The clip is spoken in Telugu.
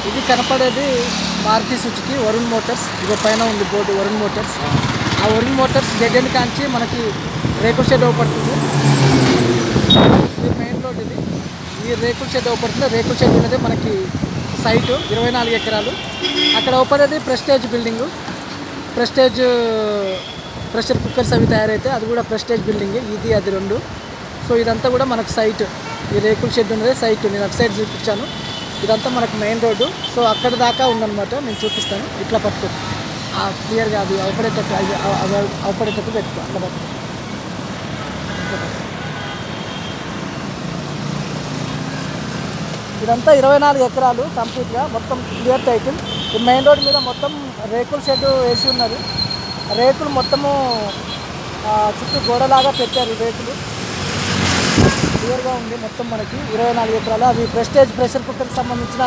ఇది కనపడేది మారుతి సుజుకి వరుణ్ మోటార్స్. ఇగో పైన ఉంది బోర్డు వరుణ్ మోటార్స్. ఆ వరుణ్ మోటార్స్ జగన్ కాంచి మనకి రేకుల షెడ్ అవపడుతుంది. ఇది మెయిన్ రోడ్. ఇది ఈ రేకుల షెడ్ అవపడుతుంది. రేకుల షెడ్ ఉన్నది మనకి సైటు 24 ఎకరాలు. అక్కడ అవపడేది prestige building. Prestige pressure cookers అవి తయారైతే అది కూడా ప్రెస్టేజ్ బిల్డింగ్. ఇది అది రెండు. సో ఇదంతా కూడా మనకు సైట్. ఈ రేకుల షెడ్ ఉన్నదే సైట్. నేను అటు సైడ్ చూపించాను. ఇదంతా మనకు మెయిన్ రోడ్డు. సో అక్కడ దాకా ఉందన్నమాట. నేను చూపిస్తాను. ఇట్లా పట్టుకో క్లియర్గా అది అవపడేటట్టు అవపడేటట్టు పెట్టుకో. అట్లా పట్టుకో. ఇదంతా 24 ఎకరాలు కంప్లీట్గా మొత్తం క్లియర్ టైటిల్. ఈ మెయిన్ రోడ్ మీద మొత్తం రేకుల షెడ్ వేసి ఉన్నది. రేకులు మొత్తము చుట్టూ గోడలాగా పెట్టారు. రేకులు క్లియర్గా ఉంది మొత్తం మనకి 24 ఎకరాలు. అవి ప్రెస్టేజ్ ప్రెషర్ కుక్కర్కి సంబంధించిన